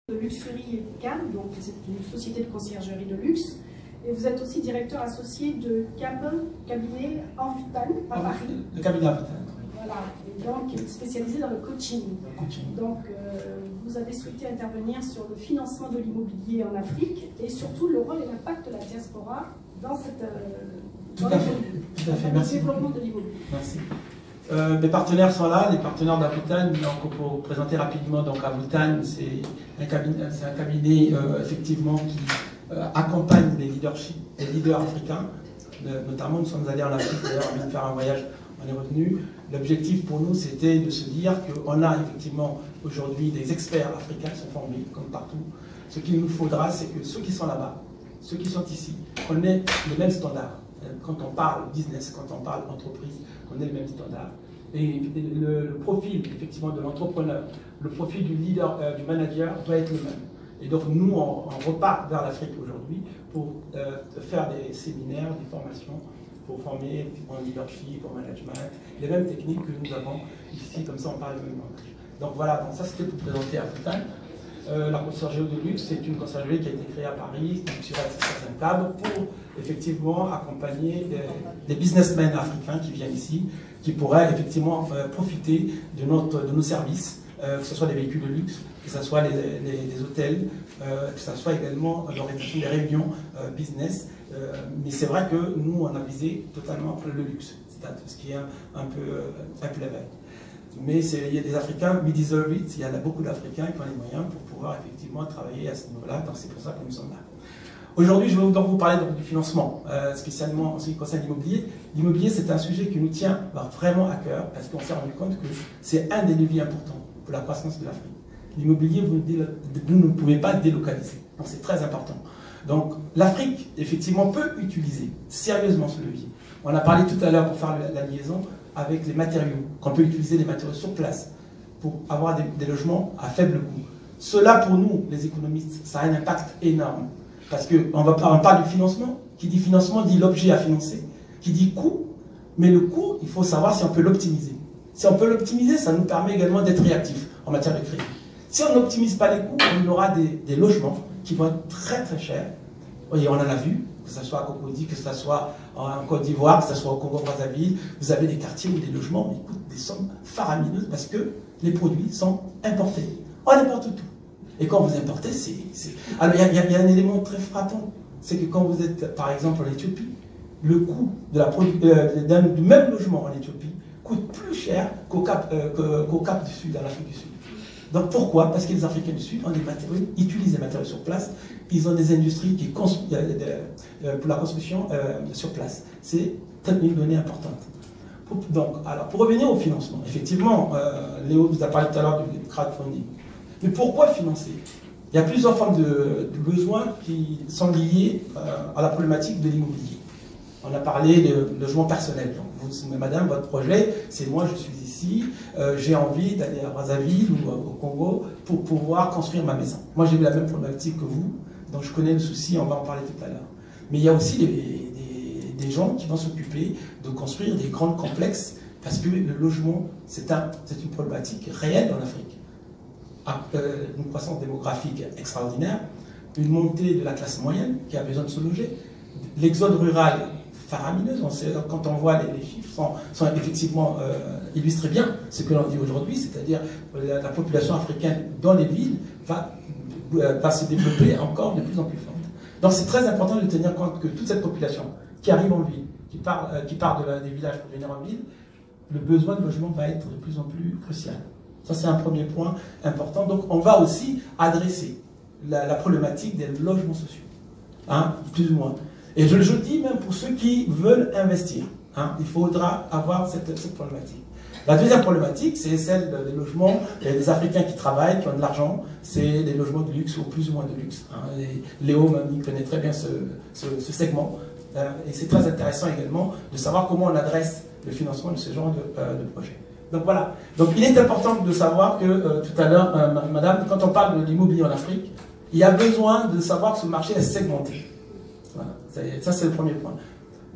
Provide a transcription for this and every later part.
de Luxury Cam, donc c'est une société de conciergerie de luxe. Et vous êtes aussi directeur associé de cabinet Amphitan à Paris. Le cabinet Amphitan. Voilà, et donc spécialisé dans le coaching. Donc vous avez souhaité intervenir sur le financement de l'immobilier en Afrique et surtout le rôle et l'impact de la diaspora dans cette Tout à fait, merci. Le développement de l'immobilier. Merci. Mes partenaires sont là, les partenaires d'Amphitan. Donc pour présenter rapidement, donc Amphitan, c'est un cabinet effectivement qui accompagne les leaders africains. Notamment, nous sommes allés en Afrique, d'ailleurs, on vient de faire un voyage, on est revenu. L'objectif pour nous, c'était de se dire qu'on a effectivement aujourd'hui des experts africains qui sont formés, comme partout. Ce qu'il nous faudra, c'est que ceux qui sont là-bas, ceux qui sont ici, qu'on ait les mêmes standards. Quand on parle business, quand on parle entreprise, qu'on ait les mêmes standards. Et le profil, effectivement, de l'entrepreneur, le profil du leader, du manager doit être le même. Et donc, nous, on repart vers l'Afrique aujourd'hui pour faire des séminaires, des formations, pour former en leadership, en management, les mêmes techniques que nous avons ici, comme ça on parle le même langage. Donc voilà, donc ça c'était pour présenter Amphitan. La conciergerie de luxe, c'est une conciergerie qui a été créée à Paris, sur un cadre pour effectivement accompagner des businessmen africains qui viennent ici, qui pourraient effectivement profiter de nos services, que ce soit des véhicules de luxe, que ce soit les hôtels, que ce soit également l'organisation des réunions business. Mais c'est vrai que nous, on a visé totalement le luxe, c'est-à-dire ce qui est un peu level. Mais il y a des Africains, we deserve it, il y en a beaucoup d'Africains qui ont les moyens pour pouvoir effectivement travailler à ce niveau-là, donc c'est pour ça que nous sommes là. Aujourd'hui, je vais donc vous parler du financement, spécialement en ce qui concerne l'immobilier. L'immobilier, c'est un sujet qui nous tient vraiment à cœur, parce qu'on s'est rendu compte que c'est un des leviers importants pour la croissance de l'Afrique. L'immobilier, vous ne pouvez pas délocaliser, donc c'est très important. Donc l'Afrique, effectivement, peut utiliser sérieusement ce levier. On a parlé tout à l'heure, pour faire la liaison, avec les matériaux, qu'on peut utiliser les matériaux sur place pour avoir des logements à faible coût. Cela, pour nous, les économistes, ça a un impact énorme. Parce qu'on parle du financement. Qui dit financement dit l'objet à financer. Qui dit coût. Mais le coût, il faut savoir si on peut l'optimiser. Si on peut l'optimiser, ça nous permet également d'être réactifs en matière de crédit. Si on n'optimise pas les coûts, on aura des logements qui vont être très très chers. Et on en a vu, que ce soit à Cocody, que ce soit en Côte d'Ivoire, que ce soit au Congo-Brazzaville, vous avez des quartiers où des logements coûtent des sommes faramineuses parce que les produits sont importés. On importe tout. Et quand vous importez, Alors il y a un élément très frappant, c'est que quand vous êtes par exemple en Éthiopie, le coût du même logement en Éthiopie coûte plus cher qu'au Cap du Sud, dans l'Afrique du Sud. Donc pourquoi? Parce que les Africains du Sud ont des matériaux, utilisent des matériaux sur place, ils ont des industries qui construisent pour la construction sur place. C'est une donnée importante. Pour revenir au financement, effectivement, Léo vous a parlé tout à l'heure du crowdfunding. Mais pourquoi financer? Il y a plusieurs formes de besoins qui sont liés à la problématique de l'immobilier. On a parlé de logement personnel. Donc vous, madame, votre projet, c'est moi, je suis ici, j'ai envie d'aller à Brazzaville ou au Congo pour pouvoir construire ma maison. Moi, j'ai eu la même problématique que vous, donc je connais le souci, on va en parler tout à l'heure. Mais il y a aussi des gens qui vont s'occuper de construire des grands complexes parce que le logement, c'est une problématique réelle en Afrique. Une croissance démographique extraordinaire, une montée de la classe moyenne qui a besoin de se loger, l'exode rural faramineuse, quand on voit les chiffres sont effectivement illustrent bien ce que l'on dit aujourd'hui, c'est-à-dire la population africaine dans les villes va se développer encore de plus en plus forte. Donc c'est très important de tenir compte que toute cette population qui arrive en ville, qui part des villages pour venir en ville, le besoin de logement va être de plus en plus crucial. Ça, c'est un premier point important. Donc, on va aussi adresser la problématique des logements sociaux, hein, plus ou moins. Et je le dis même pour ceux qui veulent investir. Hein, il faudra avoir cette problématique. La deuxième problématique, c'est celle des logements des Africains qui travaillent, qui ont de l'argent. C'est les logements de luxe ou plus ou moins de luxe. Hein. Léo connaît très bien ce segment. Et c'est très intéressant également de savoir comment on adresse le financement de ce genre de projet. Donc voilà. Donc il est important de savoir que tout à l'heure, madame, quand on parle de l'immobilier en Afrique, il y a besoin de savoir que ce marché est segmenté. Voilà. Ça, c'est le premier point.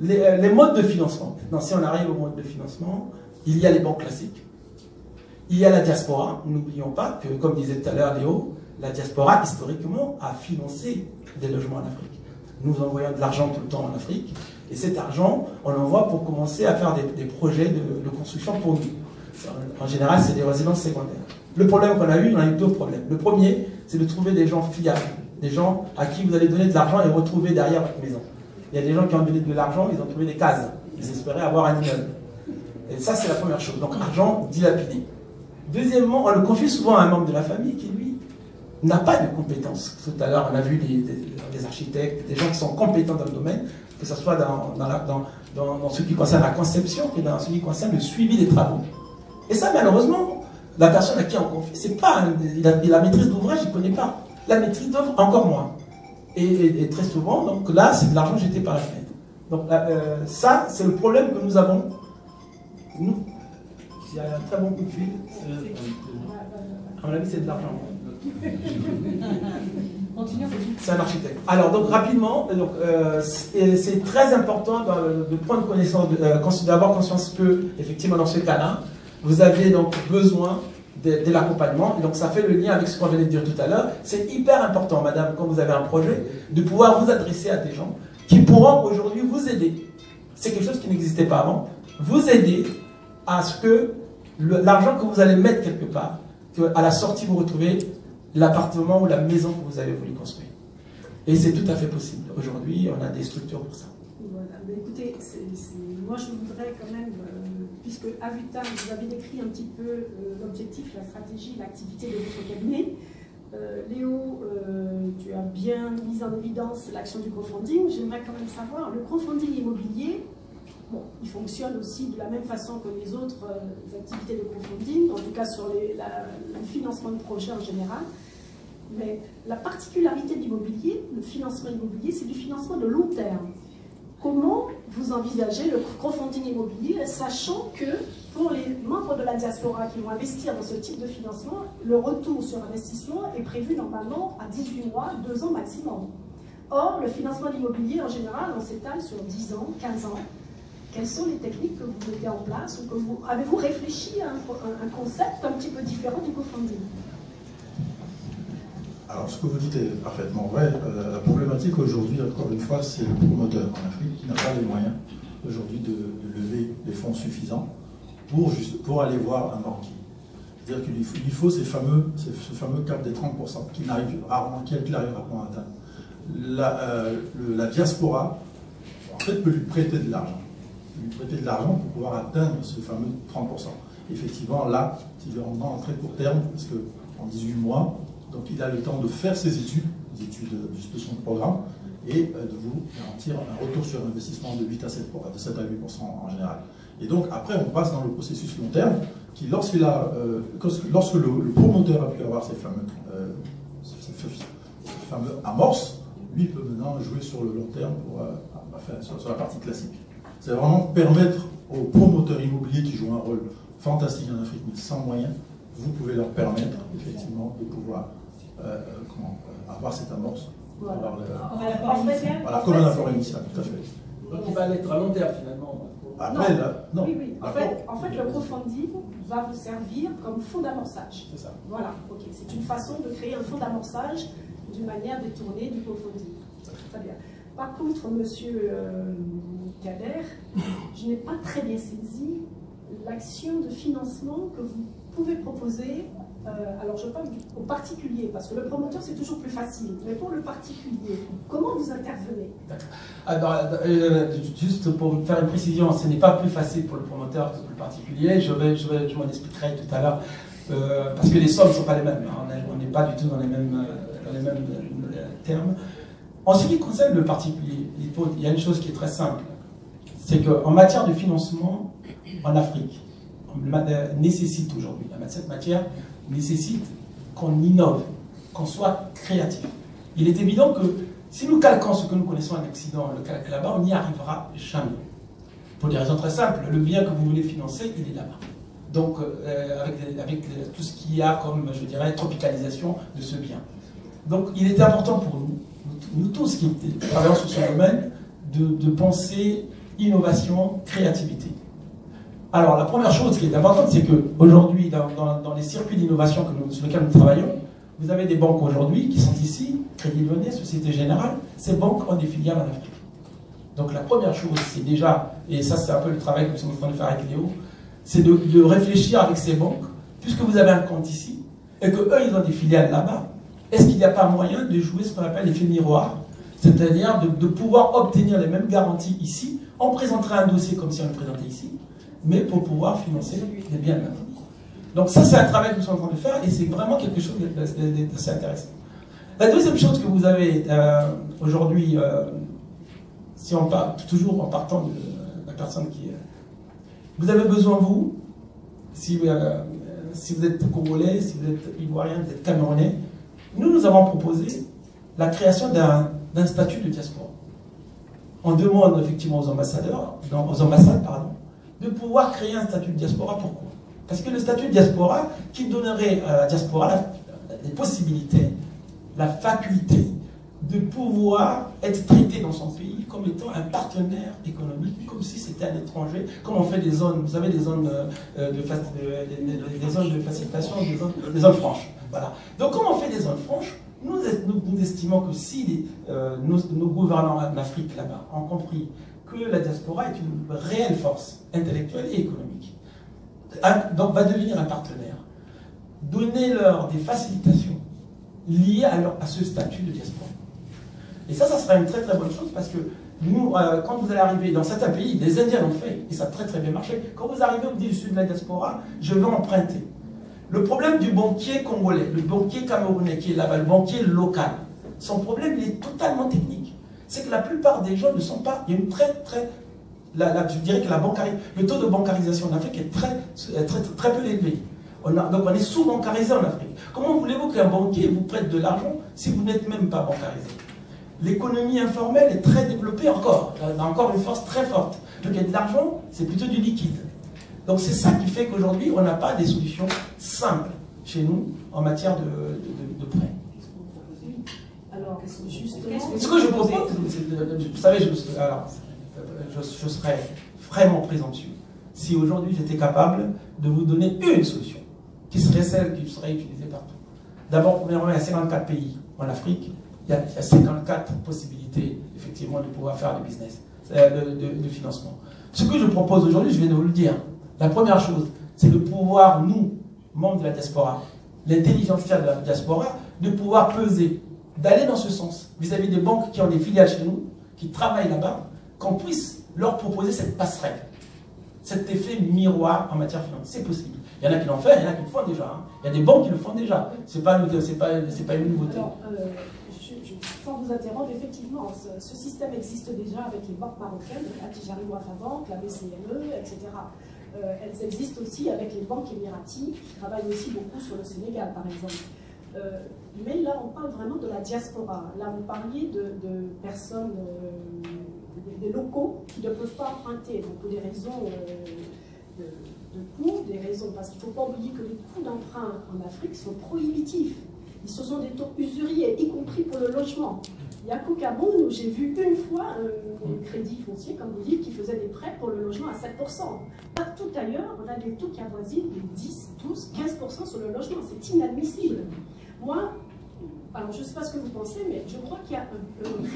Les modes de financement. Maintenant, si on arrive au mode de financement, il y a les banques classiques, il y a la diaspora. N'oublions pas que, comme disait tout à l'heure Léo, la diaspora, historiquement, a financé des logements en Afrique. Nous envoyons de l'argent tout le temps en Afrique, et cet argent, on l'envoie pour commencer à faire des projets de construction pour nous. En général, c'est des résidences secondaires. Le problème qu'on a eu, on a eu deux problèmes. Le premier, c'est de trouver des gens fiables, des gens à qui vous allez donner de l'argent et retrouver derrière votre maison. Il y a des gens qui ont donné de l'argent, ils ont trouvé des cases. Ils espéraient avoir un immeuble. Et ça, c'est la première chose. Donc, argent dilapidé. Deuxièmement, on le confie souvent à un membre de la famille qui, lui, n'a pas de compétences. Tout à l'heure, on a vu des architectes, des gens qui sont compétents dans le domaine, que ce soit dans ce qui concerne la conception et dans ce qui concerne le suivi des travaux. Et ça, malheureusement, la personne à qui on confie, c'est pas, la maîtrise d'ouvrage, il ne connaît pas. La maîtrise d'œuvre, encore moins. Et très souvent, donc là, c'est de l'argent jeté par la fenêtre. Donc ça, c'est le problème que nous avons. Nous, il y a un très bon coup de fil. À mon avis, c'est de l'argent. C'est un architecte. Alors, donc rapidement, c'est très important de prendre connaissance, d'avoir conscience que, effectivement, dans ce cas-là, vous avez donc besoin de l'accompagnement. Et donc, ça fait le lien avec ce qu'on venait de dire tout à l'heure. C'est hyper important, madame, quand vous avez un projet, de pouvoir vous adresser à des gens qui pourront aujourd'hui vous aider. C'est quelque chose qui n'existait pas avant. Vous aider à ce que l'argent que vous allez mettre quelque part, qu'à la sortie, vous retrouvez l'appartement ou la maison que vous avez voulu construire. Et c'est tout à fait possible. Aujourd'hui, on a des structures pour ça. Voilà. Mais écoutez, moi je voudrais quand même, puisque à Vutan, vous avez décrit un petit peu l'objectif, la stratégie, l'activité de votre cabinet. Léo, tu as bien mis en évidence l'action du crowdfunding. J'aimerais quand même savoir, le crowdfunding immobilier, bon, il fonctionne aussi de la même façon que les autres activités de crowdfunding, en tout cas sur le financement de projets en général. Mais la particularité de l'immobilier, le financement immobilier, c'est du financement de long terme. Comment vous envisagez le crowdfunding immobilier, sachant que pour les membres de la diaspora qui vont investir dans ce type de financement, le retour sur investissement est prévu normalement à 18 mois, 2 ans maximum. Or, le financement de l'immobilier, en général, on s'étale sur 10 ans, 15 ans. Quelles sont les techniques que vous mettez en place ou que avez-vous réfléchi à un concept un petit peu différent du crowdfunding? Alors, ce que vous dites est parfaitement vrai. La problématique aujourd'hui, encore une fois, c'est le promoteur en Afrique qui n'a pas les moyens aujourd'hui de lever des fonds suffisants pour aller voir un banquier. C'est-à-dire qu'il lui faut ce fameux cap des 30% qu'il arrive rarement à atteindre. La diaspora, en fait, peut lui prêter de l'argent. Lui prêter de l'argent pour pouvoir atteindre ce fameux 30%. Effectivement, là, s'il est en très court terme, parce qu'en 18 mois, donc il a le temps de faire ses études, les études de son programme, et de vous garantir un retour sur investissement de 8 à 7%, de 7 à 8% en général. Et donc après, on passe dans le processus long terme, qui lorsque le promoteur a pu avoir ces fameux amorces, lui peut maintenant jouer sur le long terme sur la partie classique. C'est vraiment permettre aux promoteurs immobiliers qui jouent un rôle fantastique en Afrique, mais sans moyens, vous pouvez leur permettre effectivement de pouvoir avoir cette amorce. Voilà. Comme un apport initial, tout à fait. Donc il va être à long terme finalement. Après, non. Oui. En fait, le crowdfunding va vous servir comme fonds d'amorçage. C'est ça. Voilà, ok. C'est une façon de créer un fonds d'amorçage d'une manière détournée du crowdfunding. Très bien. Par contre, monsieur Kader, je n'ai pas très bien saisi l'action de financement que vous pouvez proposer. Alors je parle au particulier, parce que le promoteur c'est toujours plus facile, mais pour le particulier, comment vous intervenez? Alors, juste pour faire une précision, ce n'est pas plus facile pour le promoteur que pour le particulier, je m'en expliquerai tout à l'heure, parce que les sommes ne sont pas les mêmes, on n'est pas du tout dans les mêmes termes. En ce qui concerne le particulier, il y a une chose qui est très simple, c'est qu'en matière de financement en Afrique, nécessite aujourd'hui, cette matière nécessite qu'on innove, qu'on soit créatif. Il est évident que si nous calquons ce que nous connaissons en Occident, le calque là-bas, on n'y arrivera jamais. Pour des raisons très simples, le bien que vous voulez financer, il est là-bas. Donc, avec tout ce qu'il y a comme, je dirais, tropicalisation de ce bien. Donc, il est important pour nous tous qui travaillons sur ce domaine, de penser innovation, créativité. Alors, la première chose qui est importante, c'est qu'aujourd'hui, dans les circuits d'innovation sur lesquels nous travaillons, Vous avez des banques aujourd'hui qui sont ici, Crédit Lyonnais, Société Générale, ces banques ont des filiales en Afrique. Donc la première chose, c'est déjà, et ça c'est un peu le travail que nous sommes en train de faire avec Léo, c'est de réfléchir avec ces banques, puisque vous avez un compte ici, et qu'eux, ils ont des filiales là-bas, est-ce qu'il n'y a pas moyen de jouer ce qu'on appelle l'effet miroir, c'est-à-dire de pouvoir obtenir les mêmes garanties ici, on présenterait un dossier comme si on le présentait ici, mais pour pouvoir financer les biens là-bas. Donc ça, c'est un travail que nous sommes en train de faire, et c'est vraiment quelque chose d'assez intéressant. La deuxième chose que vous avez aujourd'hui, si on part toujours en partant de la personne qui est... Vous avez besoin, vous, si vous êtes Congolais, si vous êtes Ivoirien, vous êtes Camerounais, nous avons proposé la création d'un statut de diaspora. On demande effectivement aux ambassades, de pouvoir créer un statut de diaspora. Pourquoi? Parce que le statut de diaspora, qui donnerait à la diaspora les possibilités, la faculté de pouvoir être traité dans son pays comme étant un partenaire économique, comme si c'était un étranger, comme on fait des zones, vous savez, des zones de facilitation, des zones franches. Voilà. Donc, comme on fait des zones franches, nous estimons que si nos gouvernants en Afrique, là-bas, ont compris que la diaspora est une réelle force intellectuelle et économique, donc va devenir un partenaire, donnez-leur des facilitations liées à ce statut de diaspora. Et ça sera une très très bonne chose parce que nous, quand vous allez arriver dans certains pays, les Indiens l'ont fait et ça a très très bien marché. Quand vous arrivez au du sud de la diaspora, je veux emprunter. Le problème du banquier congolais, le banquier camerounais qui est là-bas, le banquier local, son problème il est totalement technique. C'est que la plupart des gens ne sont pas. Il y a une je dirais que le taux de bancarisation en Afrique est très peu élevé. Donc on est sous-bancarisé en Afrique. Comment voulez-vous qu'un banquier vous prête de l'argent si vous n'êtes même pas bancarisé? L'économie informelle est très développée encore. Elle a encore une force très forte. Donc il y a de l'argent, c'est plutôt du liquide. Donc c'est ça qui fait qu'aujourd'hui, on n'a pas des solutions simples chez nous en matière de prêt. Alors, justement, ce que je propose, vous savez, je serais vraiment présomptueux si aujourd'hui j'étais capable de vous donner une solution qui serait celle qui serait utilisée partout. D'abord, premièrement, il y a 54 pays en Afrique. Il y a 54 possibilités, effectivement, de pouvoir faire du business, de financement. Ce que je propose aujourd'hui, je viens de vous le dire. La première chose, c'est de pouvoir, nous, membres de la diaspora, l'intelligentsia de la diaspora, de pouvoir peser, d'aller dans ce sens, vis-à-vis des banques qui ont des filiales chez nous, qui travaillent là-bas, qu'on puisse leur proposer cette passerelle, cet effet miroir en matière financière. C'est possible. Il y en a qui l'ont fait, il y en a qui le font déjà. Hein. Il y a des banques qui le font déjà. Ce n'est pas une nouveauté. Alors, sans vous interrompre, effectivement, ce système existe déjà avec les banques marocaines, la Tijari Wafa Bank, la BCME, etc. Elles existent aussi avec les banques émiraties, qui travaillent aussi beaucoup sur le Sénégal, par exemple. Mais là, on parle vraiment de la diaspora. Là, vous parliez de personnes, des locaux qui ne peuvent pas emprunter, donc pour des raisons de coûts, des raisons, parce qu'il ne faut pas oublier que les coûts d'emprunt en Afrique sont prohibitifs. Ce sont des taux usuriers, y compris pour le logement. Il y a qu'au Cameroun où j'ai vu une fois un crédit foncier, comme vous dites, qui faisait des prêts pour le logement à 7%. Partout ailleurs, on a des taux qui avoisinent les 10, 12, 15% sur le logement. C'est inadmissible. Moi, alors je ne sais pas ce que vous pensez, mais je crois qu'il y a un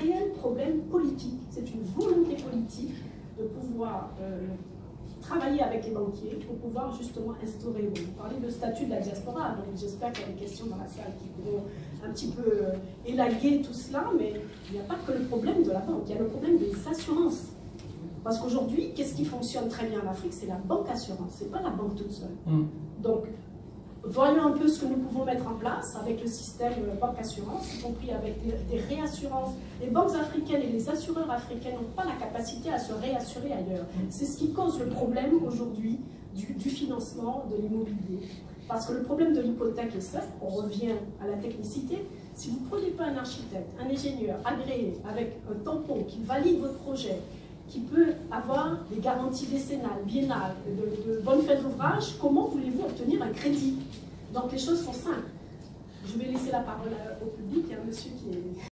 réel problème politique. C'est une volonté politique de pouvoir travailler avec les banquiers pour pouvoir justement instaurer. Vous parlez de statut de la diaspora, donc j'espère qu'il y a des questions dans la salle qui pourront un petit peu élaguer tout cela, mais il n'y a pas que le problème de la banque, il y a le problème des assurances. Parce qu'aujourd'hui, qu'est-ce qui fonctionne très bien en Afrique? C'est la banque assurance, c'est pas la banque toute seule. Donc, voyons un peu ce que nous pouvons mettre en place avec le système banque assurance, y compris avec des réassurances. Les banques africaines et les assureurs africains n'ont pas la capacité à se réassurer ailleurs. C'est ce qui cause le problème aujourd'hui du financement de l'immobilier. Parce que le problème de l'hypothèque est simple, on revient à la technicité. Si vous ne prenez pas un architecte, un ingénieur agréé avec un tampon qui valide votre projet, qui peut avoir des garanties décennales, biennales, de bonne fin d'ouvrage, comment voulez-vous obtenir un crédit? Donc les choses sont simples. Je vais laisser la parole au public, il y a un monsieur qui est...